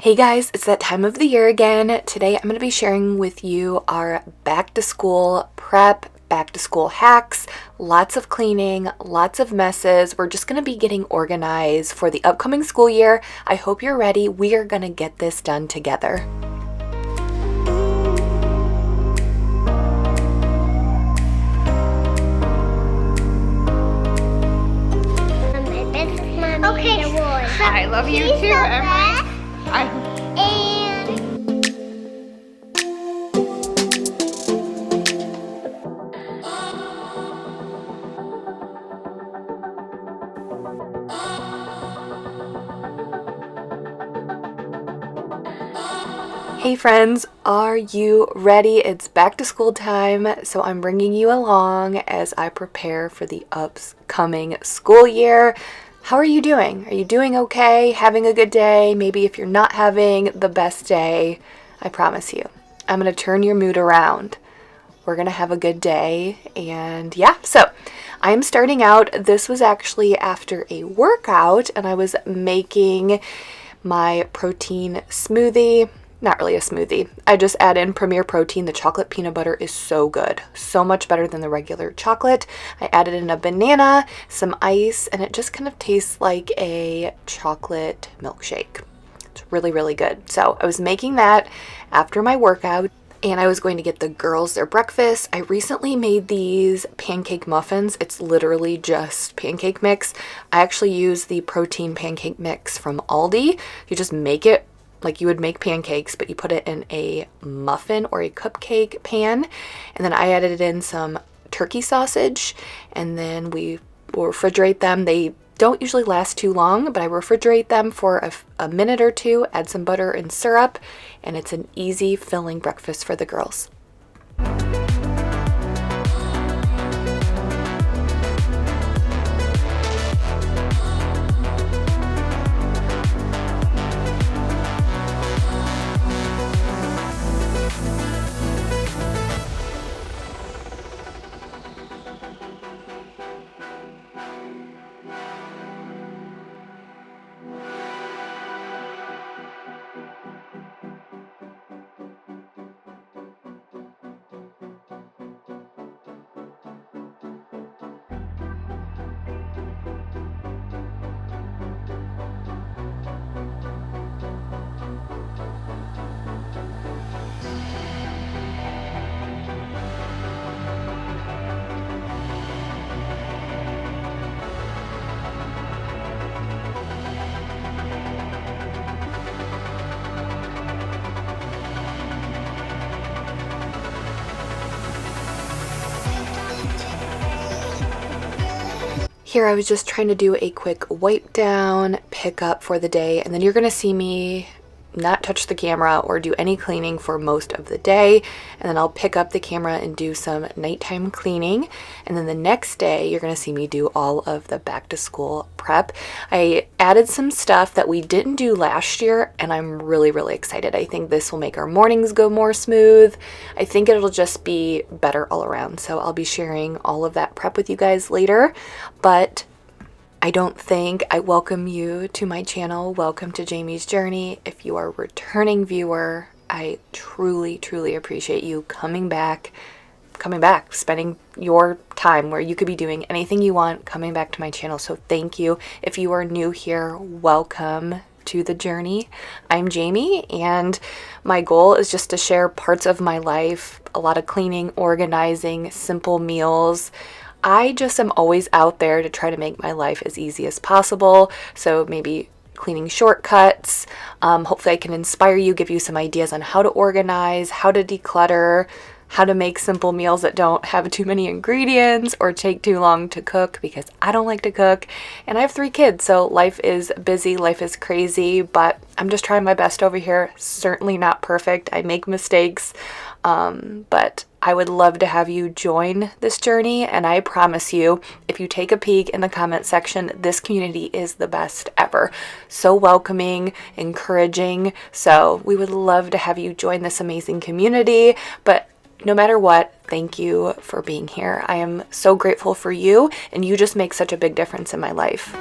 Hey guys, it's that time of the year again. Today I'm going to be sharing with you our back to school prep, back to school hacks, lots of cleaning, lots of messes. We're just going to be getting organized for the upcoming school year. I hope you're ready. We are going to get this done together. Okay, I love you too, Emery. Hey friends, are you ready? It's back to school time, so I'm bringing you along as I prepare for the upcoming school year. How are you doing? Are you doing okay? Having a good day? Maybe if you're not having the best day, I promise you, I'm going to turn your mood around. We're going to have a good day, and yeah, so I'm starting out. This was actually after a workout, and I was making my protein smoothie. Not really a smoothie. I just add in Premier Protein. The chocolate peanut butter is so good. So much better than the regular chocolate. I added in a banana, some ice, and it just kind of tastes like a chocolate milkshake. It's really, really good. So I was making that after my workout, and I was going to get the girls their breakfast. I recently made these pancake muffins. It's literally just pancake mix. I actually use the protein pancake mix from Aldi. You just make it like you would make pancakes, but you put it in a muffin or a cupcake pan. And then I added in some turkey sausage, and then we will refrigerate them. They don't usually last too long, but I refrigerate them for a minute or two, add some butter and syrup, and it's an easy filling breakfast for the girls. Here I was just trying to do a quick wipe down, pick up for the day, and then you're going to see me not touch the camera or do any cleaning for most of the day, and then I'll pick up the camera and do some nighttime cleaning, and then the next day you're going to see me do all of the back to school prep. I added some stuff that we didn't do last year, and I'm really, really excited. I think this will make our mornings go more smooth. I think it'll just be better all around, so I'll be sharing all of that prep with you guys later, but I don't think I welcome you to my channel. Welcome to Jamie's Journey. If you are a returning viewer, I truly, truly appreciate you coming back, spending your time where you could be doing anything you want, coming back to my channel. So thank you. If you are new here, welcome to the journey. I'm Jamie, and my goal is just to share parts of my life, a lot of cleaning, organizing, simple meals. I just am always out there to try to make my life as easy as possible. So maybe cleaning shortcuts. Hopefully I can inspire you, give you some ideas on how to organize, how to declutter, how to make simple meals that don't have too many ingredients or take too long to cook, because I don't like to cook. And I have 3 kids, so life is busy, life is crazy, but I'm just trying my best over here. Certainly not perfect. I make mistakes, but I would love to have you join this journey, and I promise you, if you take a peek in the comment section, this community is the best ever. So welcoming, encouraging, so we would love to have you join this amazing community. But no matter what, thank you for being here. I am so grateful for you, and you just make such a big difference in my life.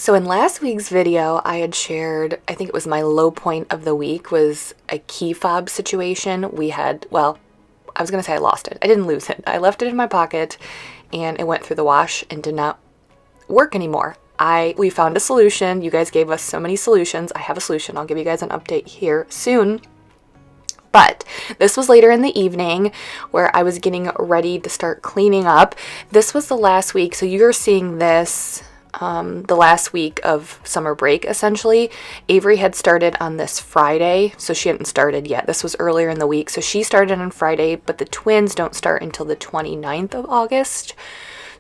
So in last week's video, I had shared, I think it was my low point of the week was a key fob situation. We had, well, I was going to say I lost it. I didn't lose it. I left it in my pocket and it went through the wash and did not work anymore. We found a solution. You guys gave us so many solutions. I have a solution. I'll give you guys an update here soon. But this was later in the evening where I was getting ready to start cleaning up. This was the last week. So you're seeing this the last week of summer break, essentially. Avery had started on this Friday, so she hadn't started yet. This was earlier in the week. So she started on Friday, but the twins don't start until the 29th of August.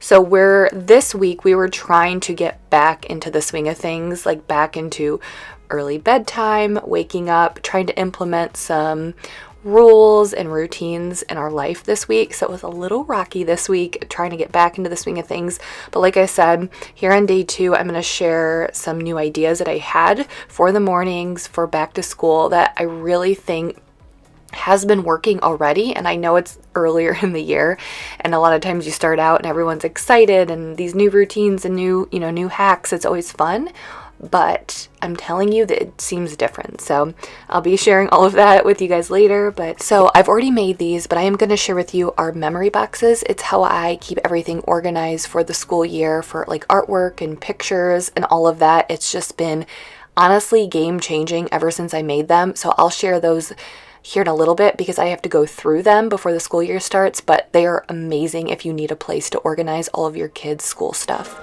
So this week we were trying to get back into the swing of things, like back into early bedtime, waking up, trying to implement some rules and routines in our life this week. So it was a little rocky this week trying to get back into the swing of things. But like I said, here on day 2, I'm going to share some new ideas that I had for the mornings for back to school that I really think has been working already. And I know it's earlier in the year and a lot of times you start out and everyone's excited and these new routines and new hacks, it's always fun. But I'm telling you that it seems different. So I'll be sharing all of that with you guys later. But so I've already made these, but I am going to share with you our memory boxes. It's how I keep everything organized for the school year for like artwork and pictures and all of that. It's just been honestly game changing ever since I made them. So I'll share those here in a little bit because I have to go through them before the school year starts, but they are amazing if you need a place to organize all of your kids' school stuff.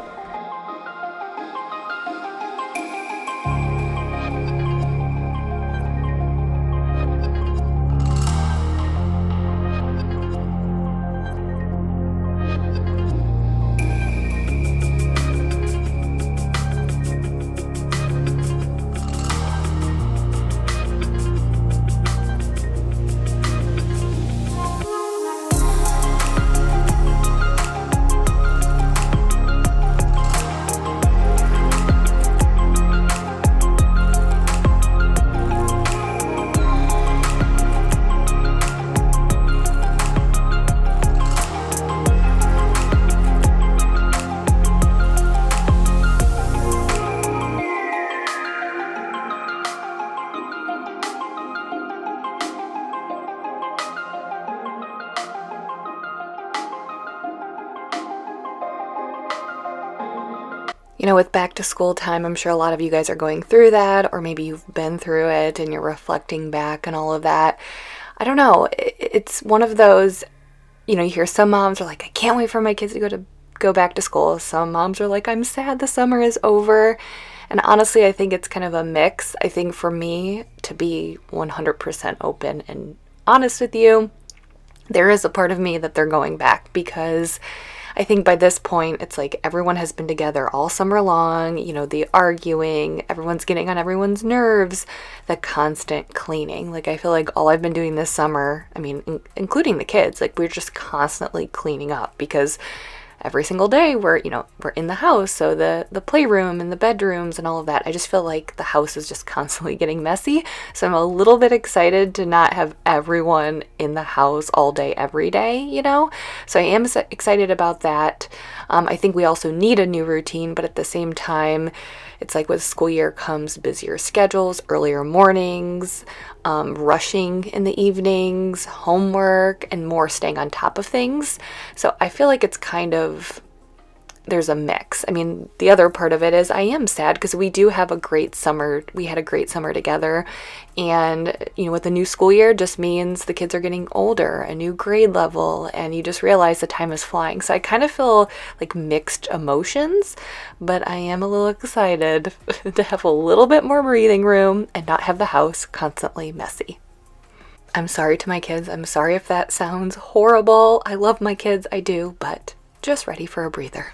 With back to school time, I'm sure a lot of you guys are going through that, or maybe you've been through it and you're reflecting back and all of that. I don't know. It's one of those, you hear some moms are like, I can't wait for my kids to go back to school. Some moms are like, I'm sad the summer is over. And honestly, I think it's kind of a mix. I think for me, to be 100% open and honest with you, there is a part of me that they're going back because I think by this point, it's like everyone has been together all summer long, the arguing, everyone's getting on everyone's nerves, the constant cleaning. Like, I feel like all I've been doing this summer, I mean, including the kids, like, we're just constantly cleaning up because every single day we're in the house. So the playroom and the bedrooms and all of that, I just feel like the house is just constantly getting messy. So I'm a little bit excited to not have everyone in the house all day, every day, So I am excited about that. I think we also need a new routine, but at the same time, it's like with school year comes busier schedules, earlier mornings, rushing in the evenings, homework, and more staying on top of things. So I feel like it's there's a mix. I mean, the other part of it is I am sad because we do have a great summer. We had a great summer together. And, with the new school year just means the kids are getting older, a new grade level, and you just realize the time is flying. So I kind of feel like mixed emotions, but I am a little excited to have a little bit more breathing room and not have the house constantly messy. I'm sorry to my kids. I'm sorry if that sounds horrible. I love my kids. I do, but just ready for a breather.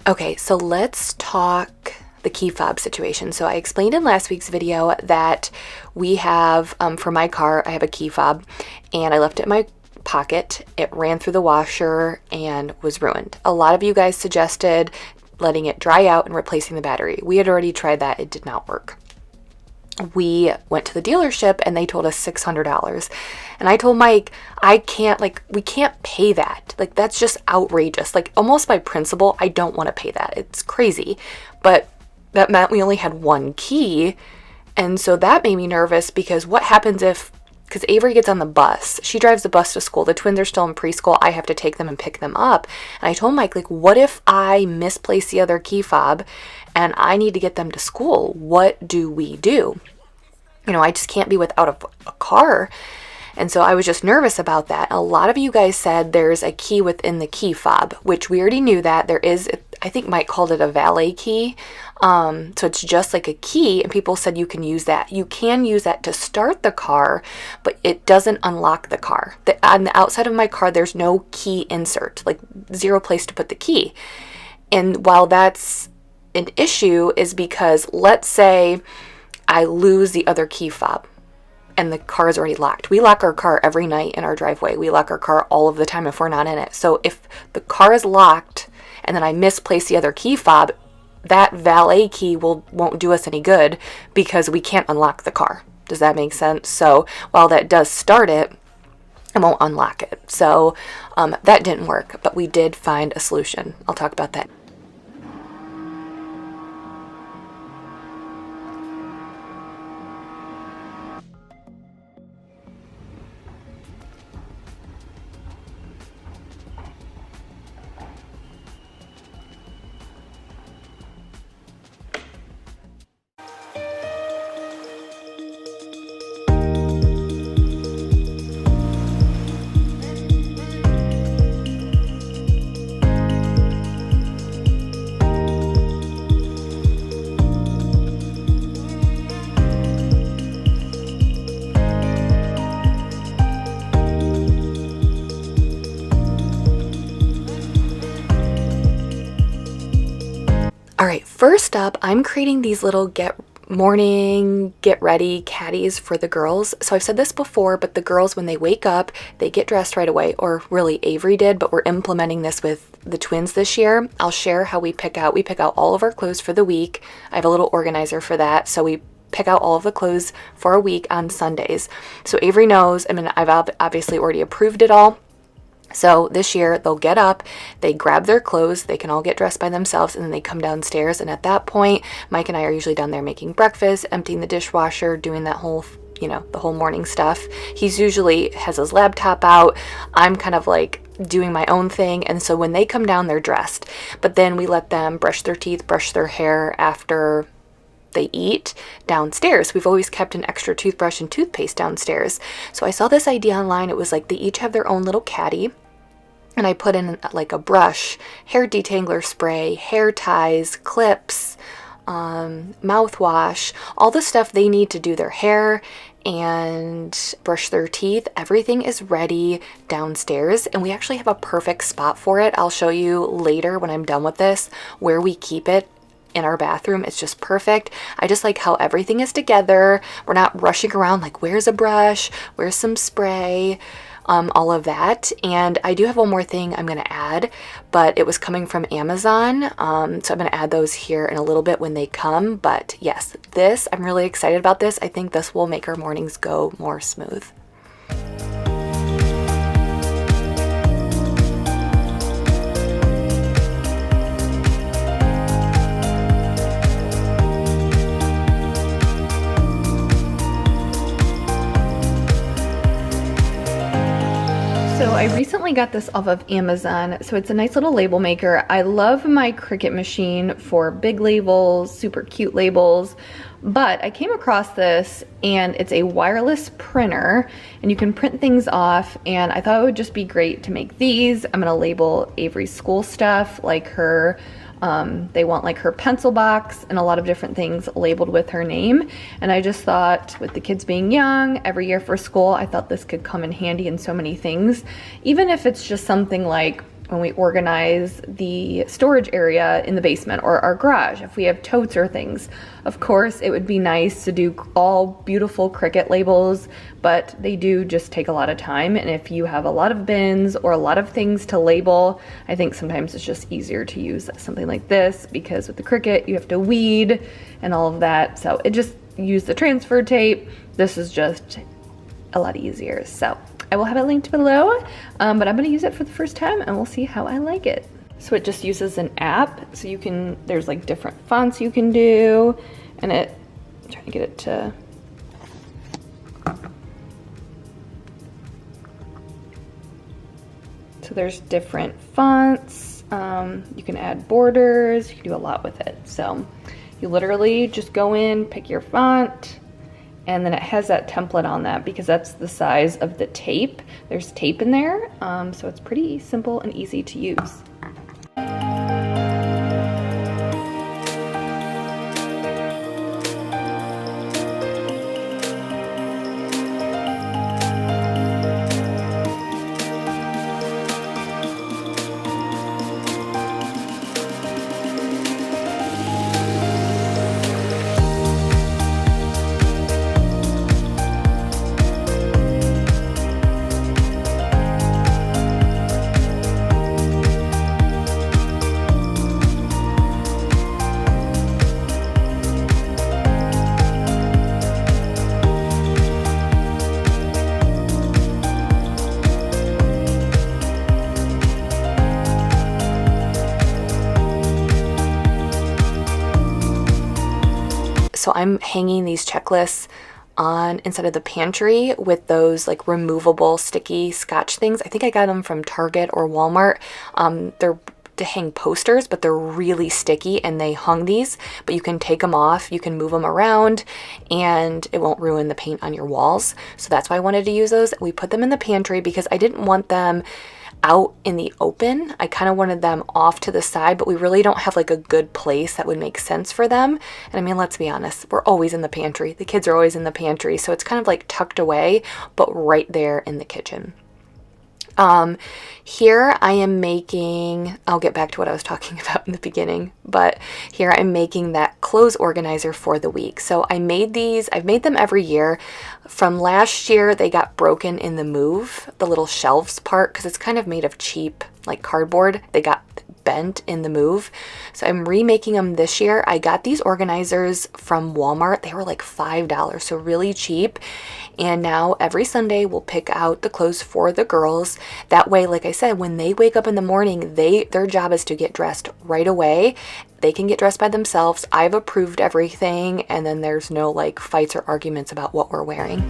Okay, so let's talk the key fob situation. So I explained in last week's video that we have, for my car, I have a key fob and I left it in my pocket. It ran through the washer and was ruined. A lot of you guys suggested letting it dry out and replacing the battery. We had already tried that. It did not work. We went to the dealership and they told us $600. And I told Mike, we can't pay that. Like, that's just outrageous. Like, almost by principle, I don't want to pay that. It's crazy. But that meant we only had one key. And so that made me nervous because what happens because Avery gets on the bus. She drives the bus to school. The twins are still in preschool. I have to take them and pick them up. And I told Mike, like, what if I misplace the other key fob and I need to get them to school? What do we do? You know, I just can't be without a car. And so I was just nervous about that. A lot of you guys said there's a key within the key fob, which we already knew that. There is, I think Mike called it a valet key. So it's just like a key, and people said you can use that. You can use that to start the car, but it doesn't unlock the car. On the outside of my car, there's no key insert, like zero place to put the key. And while that's an issue is because let's say I lose the other key fob and the car is already locked. We lock our car every night in our driveway. We lock our car all of the time if we're not in it. So if the car is locked and then I misplace the other key fob, that valet key won't do us any good because we can't unlock the car. Does that make sense? So while that does start it, it won't unlock it. So that didn't work, but we did find a solution. I'll talk about that. All right, first up, I'm creating these little get ready caddies for the girls. So I've said this before, but the girls, when they wake up, they get dressed right away, or really Avery did, but we're implementing this with the twins this year. I'll share how we pick out all of our clothes for the week. I have a little organizer for that. So we pick out all of the clothes for a week on Sundays. So Avery knows, I mean, I've obviously already approved it all. So this year they'll get up, they grab their clothes, they can all get dressed by themselves, and then they come downstairs. And at that point, Mike and I are usually down there making breakfast, emptying the dishwasher, doing that whole, the whole morning stuff. He's usually has his laptop out. I'm kind of like doing my own thing. And so when they come down, they're dressed. But then we let them brush their teeth, brush their hair after they eat downstairs. We've always kept an extra toothbrush and toothpaste downstairs. So I saw this idea online. It was like they each have their own little caddy. And I put in like a brush, hair detangler spray, hair ties, clips, mouthwash, all the stuff they need to do their hair and brush their teeth. Everything is ready downstairs, and we actually have a perfect spot for it. I'll show you later when I'm done with this where we keep it in our bathroom. It's just perfect. I just like how everything is together. We're not rushing around like, where's a brush? Where's some spray? All of that. And I do have one more thing I'm going to add, but it was coming from Amazon. So I'm going to add those here in a little bit when they come. But yes, I'm really excited about this. I think this will make our mornings go more smooth. So I recently got this off of Amazon. So it's a nice little label maker. I love my Cricut machine for big labels, super cute labels, but I came across this and it's a wireless printer and you can print things off, and I thought it would just be great to make these. I'm gonna label Avery's school stuff, like her they want like her pencil box and a lot of different things labeled with her name. And I just thought, with the kids being young, every year for school, I thought this could come in handy in so many things. Even if it's just something like when we organize the storage area in the basement or our garage, if we have totes or things. Of course, it would be nice to do all beautiful Cricut labels, but they do just take a lot of time. And if you have a lot of bins or a lot of things to label, I think sometimes it's just easier to use something like this, because with the Cricut, you have to weed and all of that. So it just use the transfer tape. This is just a lot easier. So I will have it linked below, but I'm gonna use it for the first time and we'll see how I like it. So it just uses an app, so you can, there's like different fonts you can do, and I'm trying to get it to, so there's different fonts, you can add borders, you can do a lot with it. So you literally just go in, pick your font, and then it has that template on that because that's the size of the tape. There's tape in there, so it's pretty simple and easy to use. So I'm hanging these checklists on inside of the pantry with those like removable sticky scotch things. I think I got them from Target or Walmart. They're to hang posters, but they're really sticky, and they hung these, but you can take them off, you can move them around, and it won't ruin the paint on your walls. So that's why I wanted to use those. We put them in the pantry because I didn't want them out in the open. I kind of wanted them off to the side, but we really don't have like a good place that would make sense for them. And I mean, let's be honest, we're always in the pantry. The kids are always in the pantry. So it's kind of like tucked away, but right there in the kitchen. Here I am making, I'll get back to what I was talking about in the beginning, but here I'm making that clothes organizer for the week. So I made these, I've made them every year. From last year, they got broken in the move, the little shelves part, because it's kind of made of cheap, like cardboard. They got bent in the move. So I'm remaking them this year. I got these organizers from Walmart. They were like $5, so really cheap. And now every Sunday we'll pick out the clothes for the girls. That way, like I said, when they wake up in the morning, their job is to get dressed right away. They can get dressed by themselves. I've approved everything, and then there's no like fights or arguments about what we're wearing.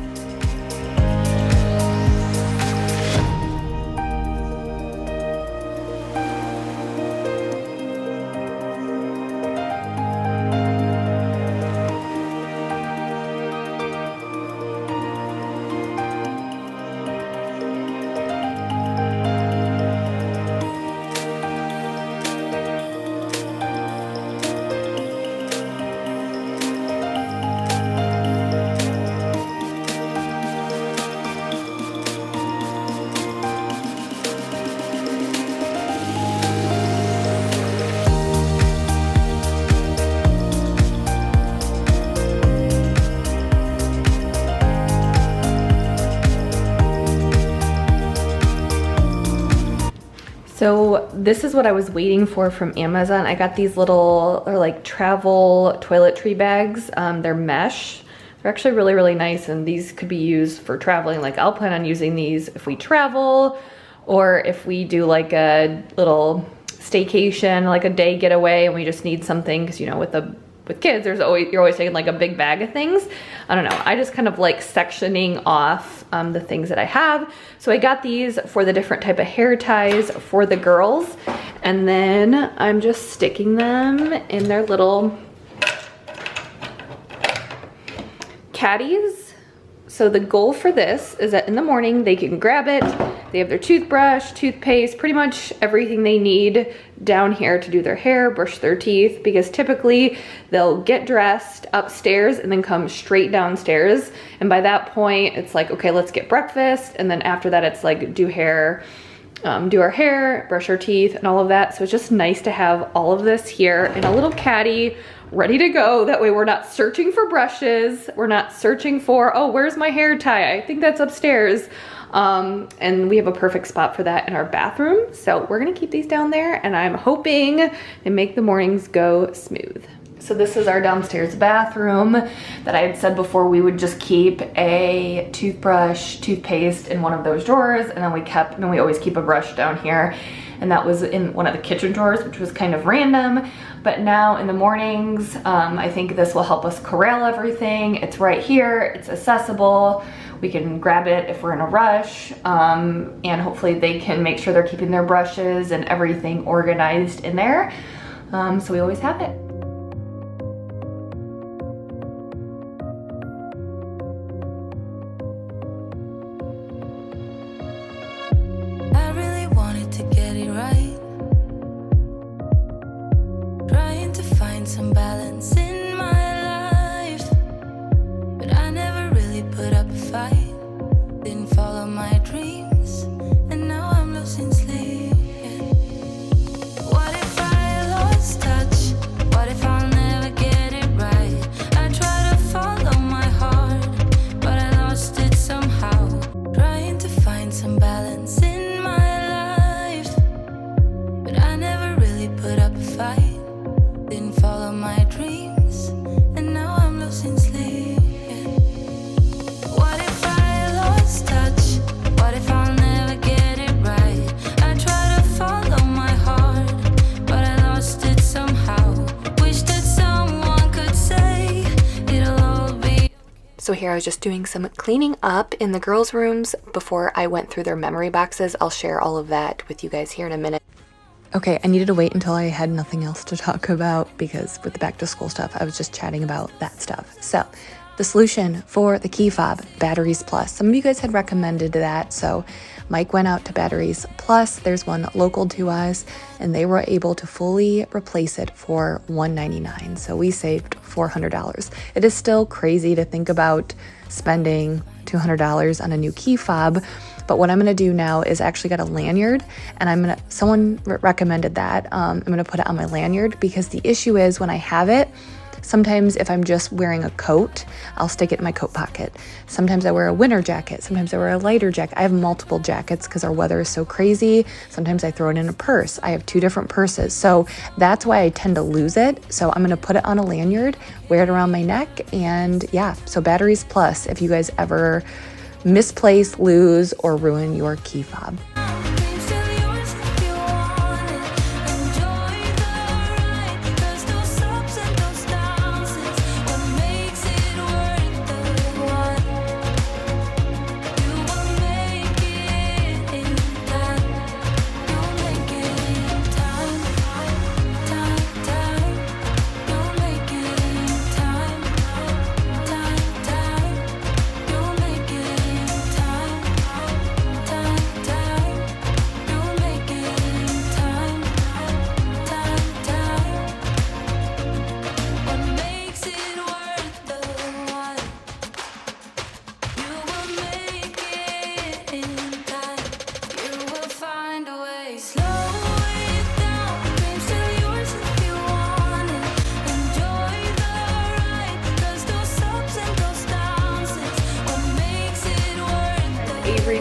So this is what I was waiting for from Amazon. I got these little, or like travel toiletry bags. They're mesh. They're actually really, really nice, and these could be used for traveling. Like I'll plan on using these if we travel, or if we do like a little staycation, like a day getaway, and we just need something, because you know, with kids, you're always taking like a big bag of things. I don't know, I just kind of like sectioning off the things that I have. So I got these for the different type of hair ties for the girls, and then I'm just sticking them in their little caddies. So the goal for this is that in the morning they can grab it, they have their toothbrush, toothpaste, pretty much everything they need down here to do their hair, brush their teeth, because typically they'll get dressed upstairs and then come straight downstairs. And by that point, it's like, okay, let's get breakfast. And then after that, it's like do hair, do our hair, brush our teeth, and all of that. So it's just nice to have all of this here in a little caddy ready to go. That way we're not searching for brushes. We're not searching for, oh, where's my hair tie? I think that's upstairs. And we have a perfect spot for that in our bathroom. So we're gonna keep these down there, and I'm hoping they make the mornings go smooth. So this is our downstairs bathroom that I had said before we would just keep a toothbrush, toothpaste in one of those drawers, and then we always keep a brush down here, and that was in one of the kitchen drawers, which was kind of random. But now in the mornings, I think this will help us corral everything. It's right here, it's accessible. We can grab it if we're in a rush, and hopefully they can make sure they're keeping their brushes and everything organized in there. So we always have it. Some balance in my life, but I never really put up a fight. Didn't follow my dreams, and now I'm losing sleep. What if I lost touch? What if I'll never get it right? I try to follow my heart, but I lost it somehow. Trying to find some balance in my life, but I never really put up a fight. Didn't follow my dreams, and now I'm losing sleep. What if I lost touch? What if I'll never get it right? I try to follow my heart, but I lost it somehow. Wish that someone could say it'll all be. So here I was just doing some cleaning up in the girls' rooms before I went through their memory boxes. I'll share all of that with you guys here in a minute. Okay, I needed to wait until I had nothing else to talk about because with the back to school stuff, I was just chatting about that stuff. So the solution for the key fob, Batteries Plus. Some of you guys had recommended that, so Mike went out to Batteries Plus. There's one local to us, and they were able to fully replace it for $199. So we saved $400. It is still crazy to think about spending $200 on a new key fob. But what I'm gonna do now is actually got a lanyard, and someone recommended that. I'm gonna put it on my lanyard because the issue is when I have it, sometimes if I'm just wearing a coat, I'll stick it in my coat pocket. Sometimes I wear a winter jacket. Sometimes I wear a lighter jacket. I have multiple jackets because our weather is so crazy. Sometimes I throw it in a purse. I have 2 different purses. So that's why I tend to lose it. So I'm gonna put it on a lanyard, wear it around my neck, and yeah, so Batteries Plus if you guys ever misplace, lose, or ruin your key fob.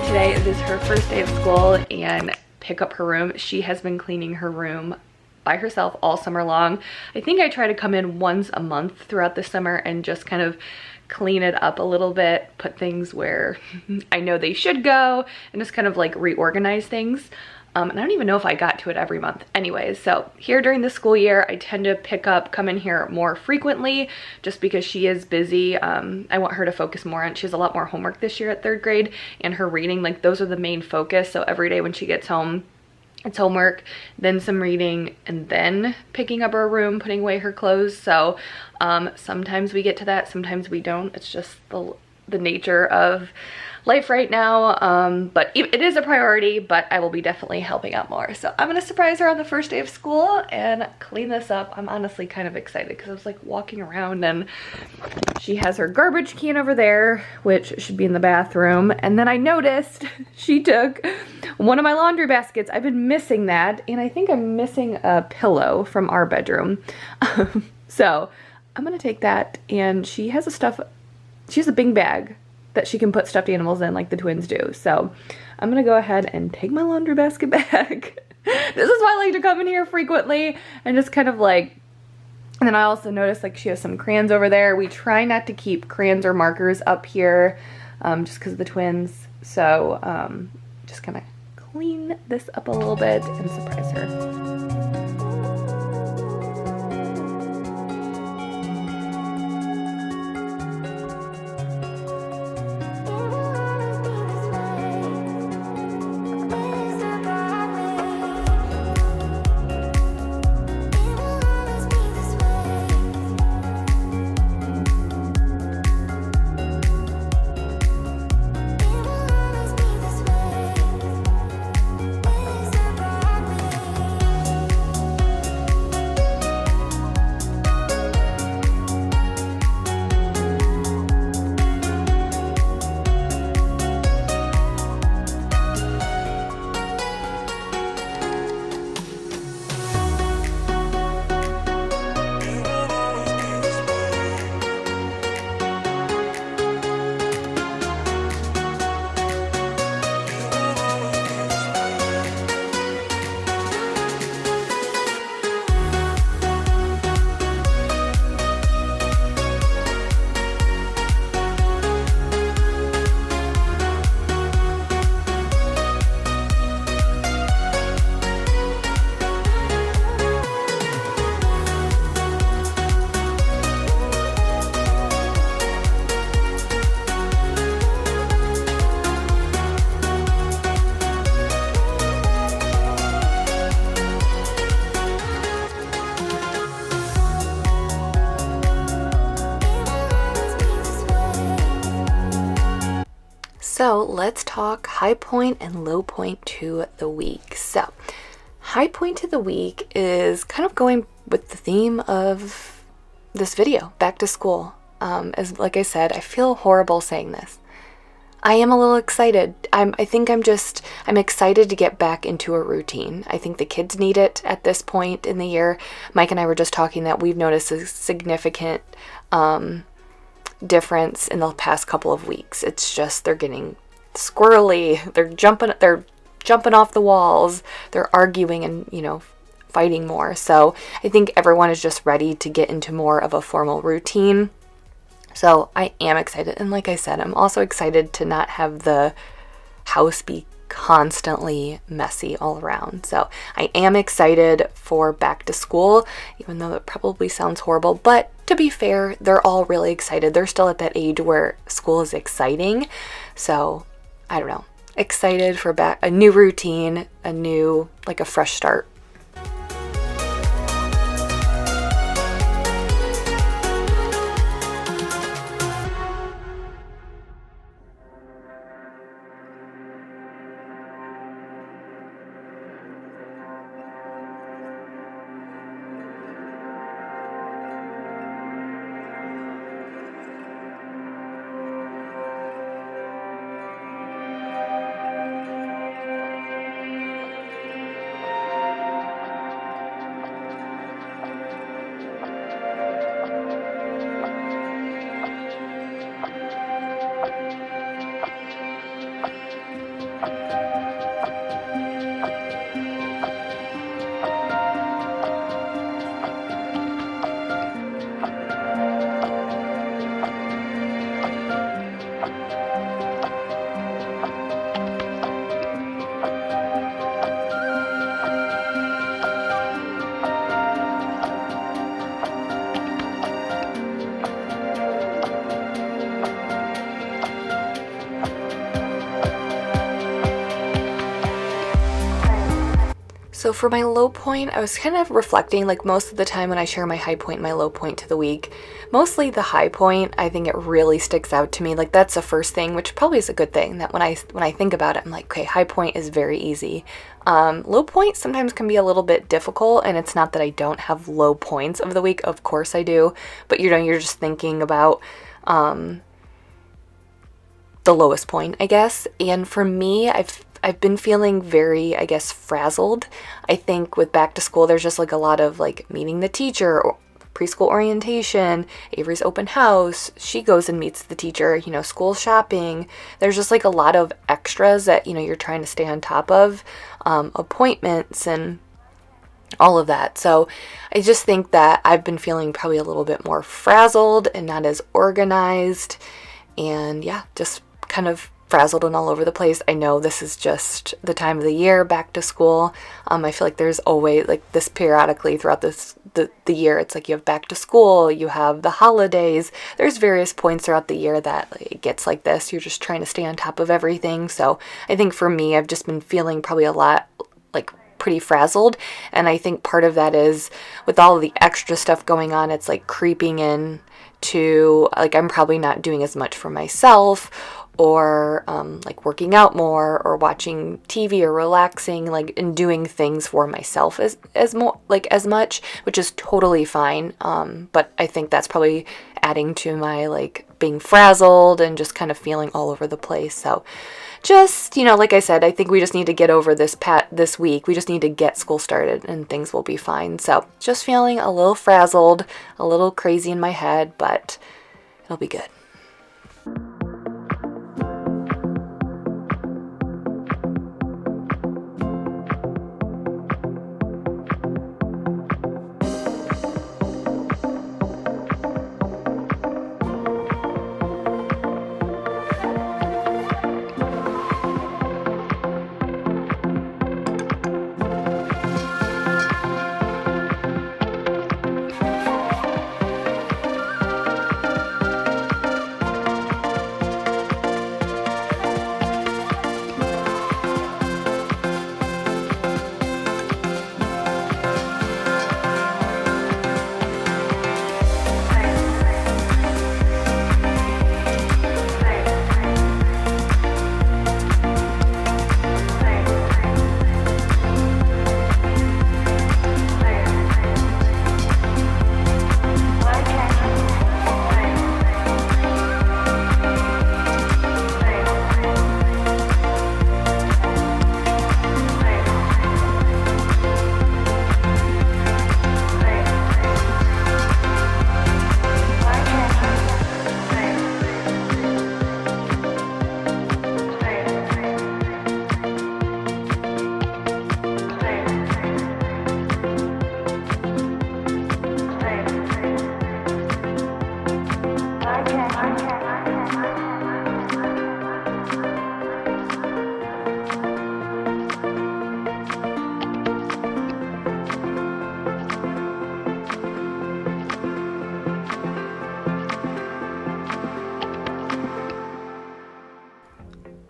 Today is her first day of school and pick up her room. She has been cleaning her room by herself all summer long. I think I try to come in once a month throughout the summer and just kind of clean it up a little bit, put things where I know they should go, and just kind of like reorganize things. And I don't even know if I got to it every month. Anyways, so here during the school year, I tend to come in here more frequently just because she is busy. I want her to focus more on, she has a lot more homework this year at 3rd grade, and her reading, like those are the main focus. So every day when she gets home, it's homework, then some reading, and then picking up her room, putting away her clothes. So sometimes we get to that, sometimes we don't. It's just the nature of life right now, but it is a priority, but I will be definitely helping out more. So I'm gonna surprise her on the first day of school and clean this up. I'm honestly kind of excited because I was like walking around and she has her garbage can over there, which should be in the bathroom, and then I noticed she took one of my laundry baskets. I've been missing that, and I think I'm missing a pillow from our bedroom. So I'm gonna take that, and she has a bing bag that she can put stuffed animals in like the twins do. So I'm gonna go ahead and take my laundry basket back. This is why I like to come in here frequently and just kind of like, and then I also noticed like she has some crayons over there. We try not to keep crayons or markers up here just because of the twins. So just kind of clean this up a little bit and surprise her. So let's talk high point and low point to the week. So high point to the week is kind of going with the theme of this video, back to school. As like I said, I feel horrible saying this. I am a little excited. I'm excited to get back into a routine. I think the kids need it at this point in the year. Mike and I were just talking that we've noticed a significant difference in the past couple of weeks. It's just they're getting squirrely. They're jumping off the walls. They're arguing and, fighting more. So I think everyone is just ready to get into more of a formal routine. So I am excited. And like I said, I'm also excited to not have the house be constantly messy all around. So I am excited for back to school, even though it probably sounds horrible. But to be fair, they're all really excited. They're still at that age where school is exciting. So I don't know. Excited for a new routine, a fresh start. So for my low point, I was kind of reflecting, like most of the time when I share my high point and my low point to the week, mostly the high point, I think it really sticks out to me. Like that's the first thing, which probably is a good thing, that when I think about it, I'm like, okay, high point is very easy. Low point sometimes can be a little bit difficult, and it's not that I don't have low points of the week. Of course I do, but you're just thinking about the lowest point, I guess. And for me, I've been feeling very, I guess, frazzled. I think with back to school, there's just like a lot of like meeting the teacher, or preschool orientation, Avery's open house, she goes and meets the teacher, school shopping. There's just like a lot of extras that, you're trying to stay on top of, appointments and all of that. So I just think that I've been feeling probably a little bit more frazzled and not as organized, and yeah, just kind of frazzled and all over the place. I know this is just the time of the year, back to school. I feel like there's always like this periodically throughout the year. It's like you have back to school, you have the holidays. There's various points throughout the year that it gets like this. You're just trying to stay on top of everything. So I think for me, I've just been feeling probably a lot like pretty frazzled. And I think part of that is with all of the extra stuff going on, it's like creeping in to like I'm probably not doing as much for myself, or like working out more, or watching TV, or relaxing, like, and doing things for myself as much, which is totally fine. But I think that's probably adding to my like being frazzled and just kind of feeling all over the place. So just, like I said, I think we just need to get over this week. We just need to get school started and things will be fine. So just feeling a little frazzled, a little crazy in my head, but it'll be good.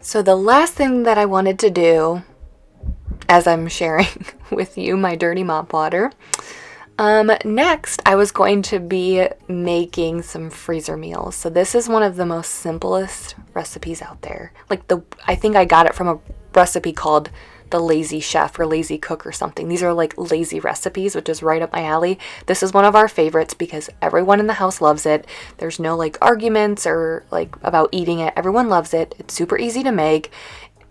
So the last thing that I wanted to do, as I'm sharing with you my dirty mop water, next I was going to be making some freezer meals. So this is one of the most simplest recipes out there. I think I got it from a recipe called the Lazy Chef or Lazy Cook or something. These are like lazy recipes, which is right up my alley. This is one of our favorites because everyone in the house loves it. There's no like arguments or like about eating it. Everyone loves it. It's super easy to make.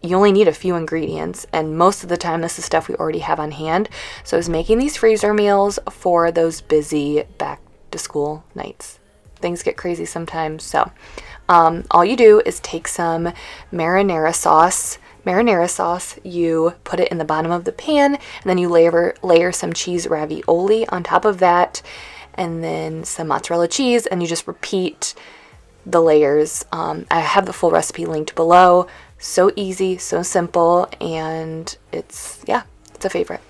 You only need a few ingredients, and most of the time this is stuff we already have on hand. So I was making these freezer meals for those busy back to school nights. Things get crazy sometimes. So all you do is take some marinara sauce, you put it in the bottom of the pan, and then you layer some cheese ravioli on top of that, and then some mozzarella cheese, and you just repeat the layers. I have the full recipe linked below. So easy, so simple, and it's a favorite.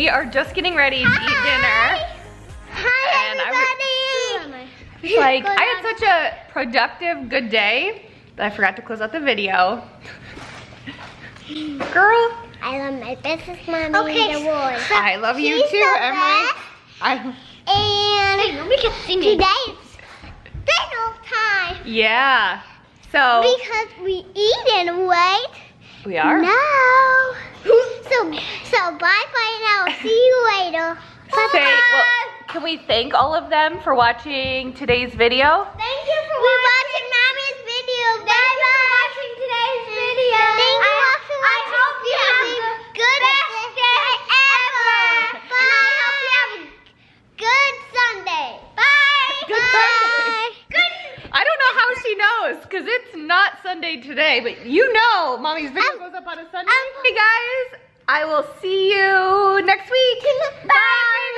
we are just getting ready to eat dinner. Hi, And everybody. It's like, I had such a productive, good day that I forgot to close out the video. Girl. I love my bestest mommy, the world. I love you She's too, the Emery. best. And nobody can see me. Today it's dinner time. Yeah. So Because we eat and wait. we are. No. So bye now. See you later. Say, Bye. well, can we thank all of them for watching today's video? Thank you for watching Mommy's video. Thank you for watching today's video. Thank you for watching. I hope you have the good best day ever. And I hope you have a good Sunday. Bye. Good Sunday. Good. I don't know how she knows, because it's not Sunday today, but you know Mommy's video goes up on a Sunday. Hey guys, I will see you next week. Bye.